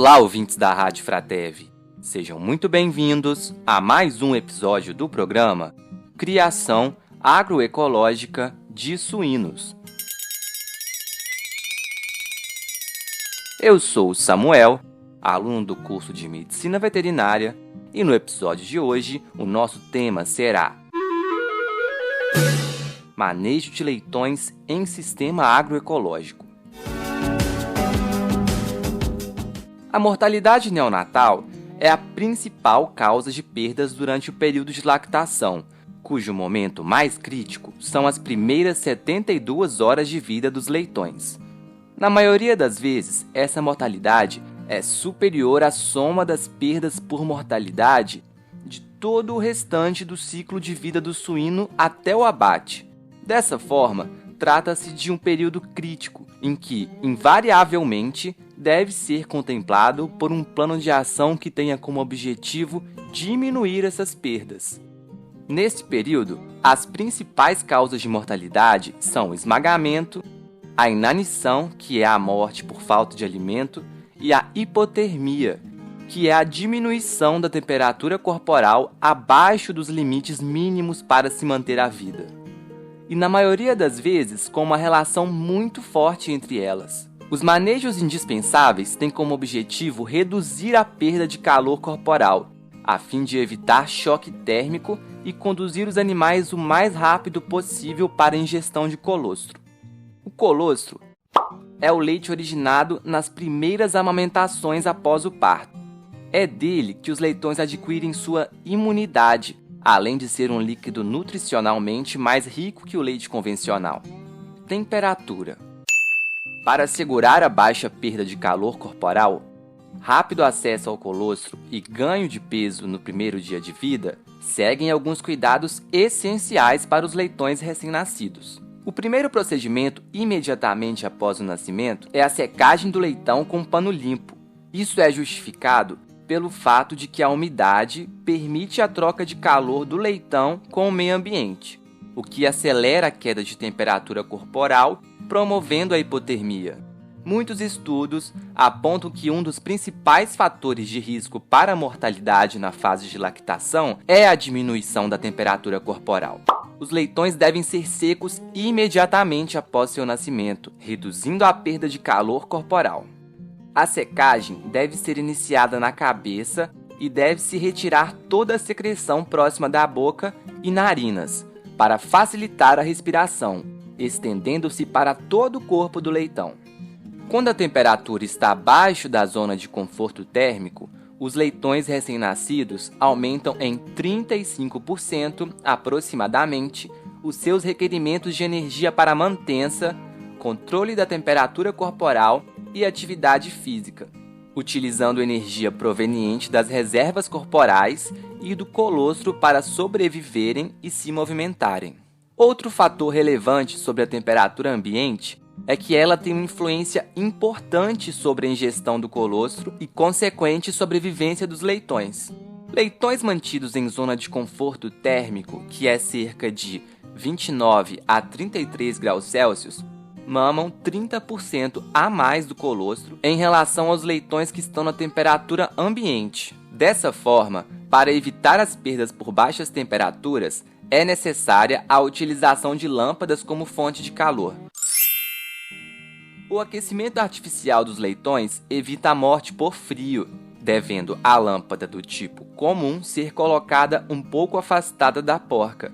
Olá, ouvintes da Rádio Fratev. Sejam muito bem-vindos a mais um episódio do programa Criação Agroecológica de Suínos. Eu sou o Samuel, aluno do curso de Medicina Veterinária, e no episódio de hoje o nosso tema será Manejo de leitões em sistema agroecológico. A mortalidade neonatal é a principal causa de perdas durante o período de lactação, cujo momento mais crítico são as primeiras 72 horas de vida dos leitões. Na maioria das vezes, essa mortalidade é superior à soma das perdas por mortalidade de todo o restante do ciclo de vida do suíno até o abate. Dessa forma, trata-se de um período crítico, em que, invariavelmente, deve ser contemplado por um plano de ação que tenha como objetivo diminuir essas perdas. Neste período, as principais causas de mortalidade são o esmagamento, a inanição, que é a morte por falta de alimento, e a hipotermia, que é a diminuição da temperatura corporal abaixo dos limites mínimos para se manter a vida. E na maioria das vezes, com uma relação muito forte entre elas. Os manejos indispensáveis têm como objetivo reduzir a perda de calor corporal, a fim de evitar choque térmico e conduzir os animais o mais rápido possível para a ingestão de colostro. O colostro é o leite originado nas primeiras amamentações após o parto. É dele que os leitões adquirem sua imunidade, além de ser um líquido nutricionalmente mais rico que o leite convencional. Temperatura. Para assegurar a baixa perda de calor corporal, rápido acesso ao colostro e ganho de peso no primeiro dia de vida, seguem alguns cuidados essenciais para os leitões recém-nascidos. O primeiro procedimento, imediatamente após o nascimento, é a secagem do leitão com pano limpo. Isso é justificado pelo fato de que a umidade permite a troca de calor do leitão com o meio ambiente, o que acelera a queda de temperatura corporal, promovendo a hipotermia. Muitos estudos apontam que um dos principais fatores de risco para a mortalidade na fase de lactação é a diminuição da temperatura corporal. Os leitões devem ser secos imediatamente após seu nascimento, reduzindo a perda de calor corporal. A secagem deve ser iniciada na cabeça e deve-se retirar toda a secreção próxima da boca e narinas, para facilitar a respiração, estendendo-se para todo o corpo do leitão. Quando a temperatura está abaixo da zona de conforto térmico, os leitões recém-nascidos aumentam em 35% aproximadamente os seus requerimentos de energia para mantença, controle da temperatura corporal e atividade física, utilizando energia proveniente das reservas corporais e do colostro para sobreviverem e se movimentarem. Outro fator relevante sobre a temperatura ambiente é que ela tem uma influência importante sobre a ingestão do colostro e consequente sobrevivência dos leitões. Leitões mantidos em zona de conforto térmico, que é cerca de 29 a 33 graus Celsius, mamam 30% a mais do colostro em relação aos leitões que estão na temperatura ambiente. Dessa forma, para evitar as perdas por baixas temperaturas, é necessária a utilização de lâmpadas como fonte de calor. O aquecimento artificial dos leitões evita a morte por frio, devendo a lâmpada do tipo comum ser colocada um pouco afastada da porca.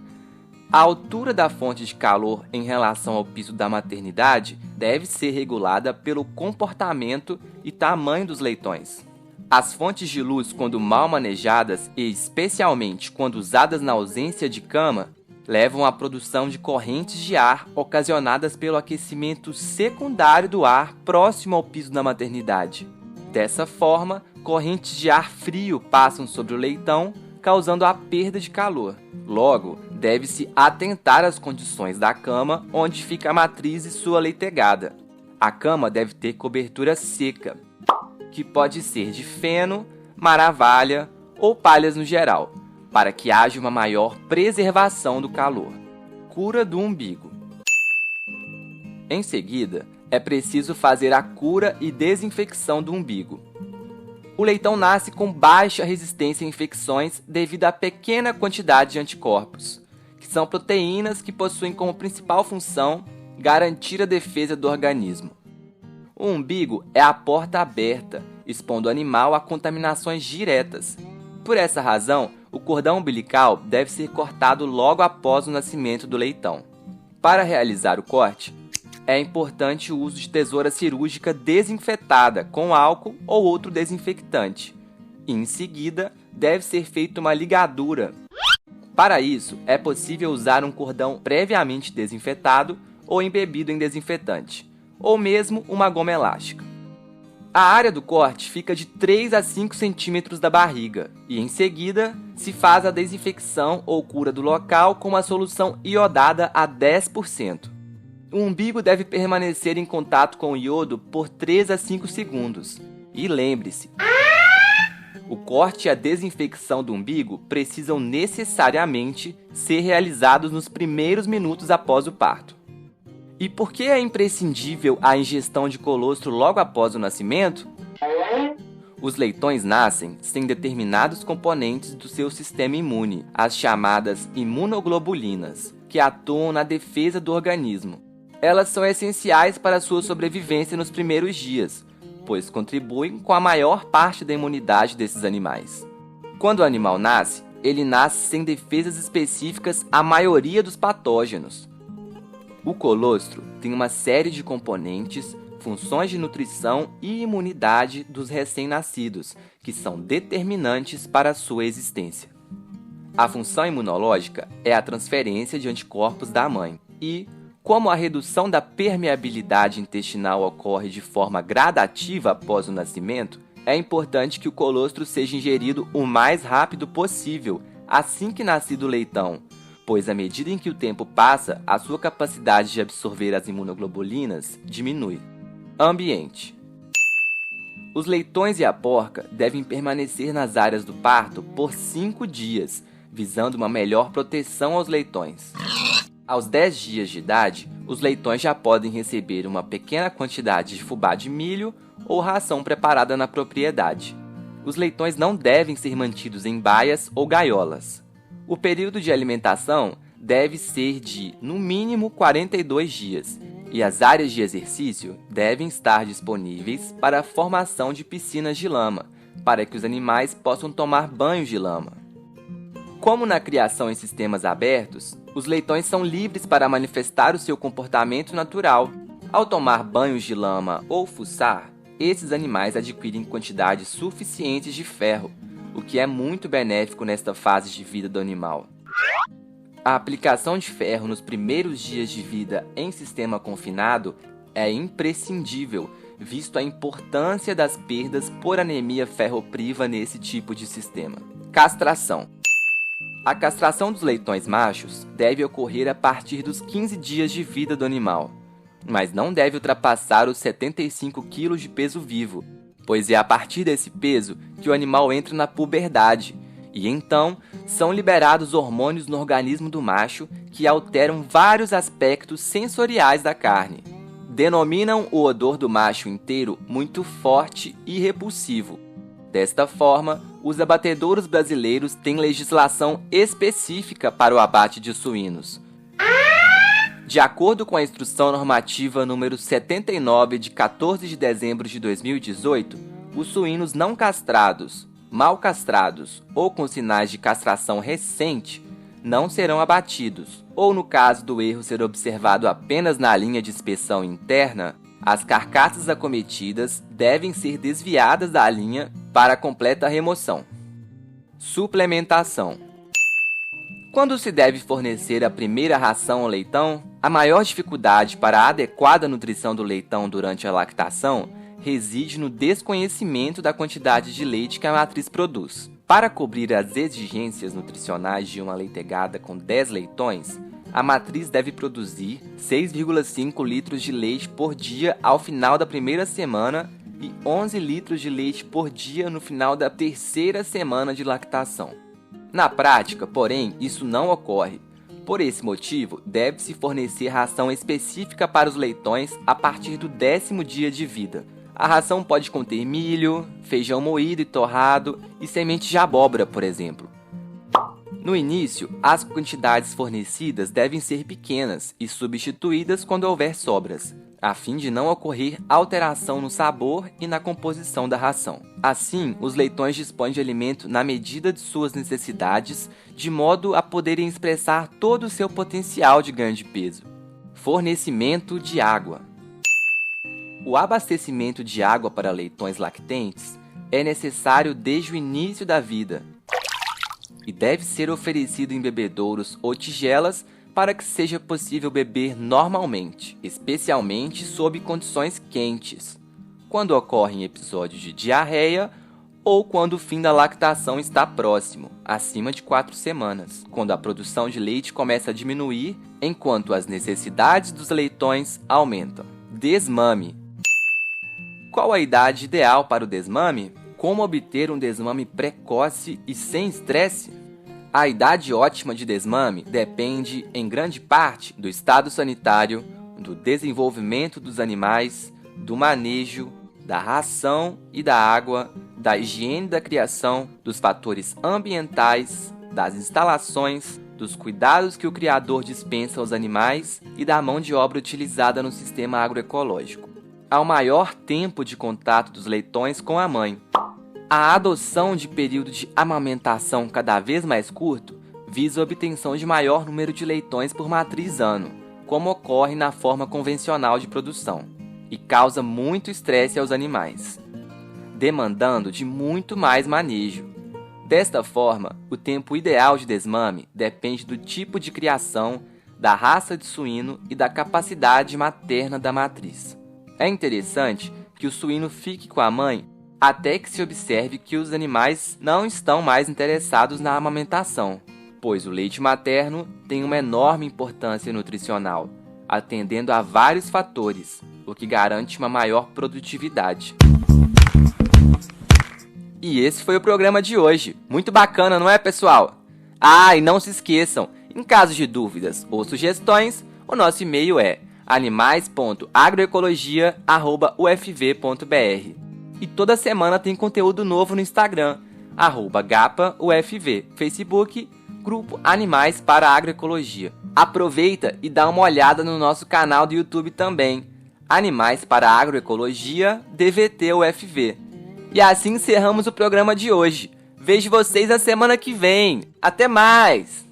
A altura da fonte de calor em relação ao piso da maternidade deve ser regulada pelo comportamento e tamanho dos leitões. As fontes de luz, quando mal manejadas e especialmente quando usadas na ausência de cama, levam à produção de correntes de ar ocasionadas pelo aquecimento secundário do ar próximo ao piso da maternidade. Dessa forma, correntes de ar frio passam sobre o leitão, causando a perda de calor. Logo, deve-se atentar às condições da cama onde fica a matriz e sua leitegada. A cama deve ter cobertura seca, que pode ser de feno, maravalha ou palhas no geral, para que haja uma maior preservação do calor. Cura do umbigo. Em seguida, é preciso fazer a cura e desinfecção do umbigo. O leitão nasce com baixa resistência a infecções devido à pequena quantidade de anticorpos, que são proteínas que possuem como principal função garantir a defesa do organismo. O umbigo é a porta aberta, expondo o animal a contaminações diretas. Por essa razão, o cordão umbilical deve ser cortado logo após o nascimento do leitão. Para realizar o corte, é importante o uso de tesoura cirúrgica desinfetada com álcool ou outro desinfectante. E, em seguida, deve ser feita uma ligadura. Para isso, é possível usar um cordão previamente desinfetado ou embebido em desinfetante, ou mesmo uma goma elástica. A área do corte fica de 3 a 5 centímetros da barriga e, em seguida, se faz a desinfecção ou cura do local com uma solução iodada a 10%. O umbigo deve permanecer em contato com o iodo por 3 a 5 segundos. E lembre-se, o corte e a desinfecção do umbigo precisam necessariamente ser realizados nos primeiros minutos após o parto. E por que é imprescindível a ingestão de colostro logo após o nascimento? Os leitões nascem sem determinados componentes do seu sistema imune, as chamadas imunoglobulinas, que atuam na defesa do organismo. Elas são essenciais para a sua sobrevivência nos primeiros dias, pois contribuem com a maior parte da imunidade desses animais. Quando o animal nasce, ele nasce sem defesas específicas à maioria dos patógenos. O colostro tem uma série de componentes, funções de nutrição e imunidade dos recém-nascidos, que são determinantes para a sua existência. A função imunológica é a transferência de anticorpos da mãe e, como a redução da permeabilidade intestinal ocorre de forma gradativa após o nascimento, é importante que o colostro seja ingerido o mais rápido possível, assim que nascido o leitão, pois à medida em que o tempo passa, a sua capacidade de absorver as imunoglobulinas diminui. Ambiente. Os leitões e a porca devem permanecer nas áreas do parto por 5 dias, visando uma melhor proteção aos leitões. Aos 10 dias de idade, os leitões já podem receber uma pequena quantidade de fubá de milho ou ração preparada na propriedade. Os leitões não devem ser mantidos em baias ou gaiolas. O período de alimentação deve ser de, no mínimo, 42 dias, e as áreas de exercício devem estar disponíveis para a formação de piscinas de lama, para que os animais possam tomar banhos de lama. Como na criação em sistemas abertos, os leitões são livres para manifestar o seu comportamento natural. Ao tomar banhos de lama ou fuçar, esses animais adquirem quantidades suficientes de ferro, o que é muito benéfico nesta fase de vida do animal. A aplicação de ferro nos primeiros dias de vida em sistema confinado é imprescindível, visto a importância das perdas por anemia ferropriva nesse tipo de sistema. Castração. A castração dos leitões machos deve ocorrer a partir dos 15 dias de vida do animal, mas não deve ultrapassar os 75 kg de peso vivo, pois é a partir desse peso que o animal entra na puberdade, e então são liberados hormônios no organismo do macho que alteram vários aspectos sensoriais da carne. Denominam o odor do macho inteiro muito forte e repulsivo. Desta forma, os abatedouros brasileiros têm legislação específica para o abate de suínos. De acordo com a Instrução Normativa número 79 de 14 de dezembro de 2018, os suínos não castrados, mal castrados ou com sinais de castração recente não serão abatidos, ou no caso do erro ser observado apenas na linha de inspeção interna, as carcaças acometidas devem ser desviadas da linha para completa remoção. Suplementação. Quando se deve fornecer a primeira ração ao leitão, a maior dificuldade para a adequada nutrição do leitão durante a lactação reside no desconhecimento da quantidade de leite que a matriz produz. Para cobrir as exigências nutricionais de uma leitegada com 10 leitões, a matriz deve produzir 6,5 litros de leite por dia ao final da primeira semana e 11 litros de leite por dia no final da terceira semana de lactação. Na prática, porém, isso não ocorre. Por esse motivo, deve-se fornecer ração específica para os leitões a partir do 10º dia de vida, A ração pode conter milho, feijão moído e torrado e sementes de abóbora, por exemplo. No início, as quantidades fornecidas devem ser pequenas e substituídas quando houver sobras, a fim de não ocorrer alteração no sabor e na composição da ração. Assim, os leitões dispõem de alimento na medida de suas necessidades, de modo a poderem expressar todo o seu potencial de ganho de peso. Fornecimento de água. O abastecimento de água para leitões lactentes é necessário desde o início da vida e deve ser oferecido em bebedouros ou tigelas para que seja possível beber normalmente, especialmente sob condições quentes, quando ocorrem episódios de diarreia ou quando o fim da lactação está próximo, acima de 4 semanas, quando a produção de leite começa a diminuir enquanto as necessidades dos leitões aumentam. Desmame. Qual a idade ideal para o desmame? Como obter um desmame precoce e sem estresse? A idade ótima de desmame depende, em grande parte, do estado sanitário, do desenvolvimento dos animais, do manejo, da ração e da água, da higiene da criação, dos fatores ambientais, das instalações, dos cuidados que o criador dispensa aos animais e da mão de obra utilizada no sistema agroecológico. Ao maior tempo de contato dos leitões com a mãe. A adoção de período de amamentação cada vez mais curto visa a obtenção de maior número de leitões por matriz ano, como ocorre na forma convencional de produção, e causa muito estresse aos animais, demandando de muito mais manejo. Desta forma, o tempo ideal de desmame depende do tipo de criação, da raça de suíno e da capacidade materna da matriz. É interessante que o suíno fique com a mãe até que se observe que os animais não estão mais interessados na amamentação, pois o leite materno tem uma enorme importância nutricional, atendendo a vários fatores, o que garante uma maior produtividade. E esse foi o programa de hoje. Muito bacana, não é, pessoal? E não se esqueçam, em caso de dúvidas ou sugestões, o nosso e-mail é animais.agroecologia@ufv.br. E toda semana tem conteúdo novo no Instagram, @GAPAUFV, Facebook, Grupo Animais para a Agroecologia. Aproveita e dá uma olhada no nosso canal do YouTube também, Animais para a Agroecologia, DVT UFV. E assim encerramos o programa de hoje. Vejo vocês na semana que vem. Até mais!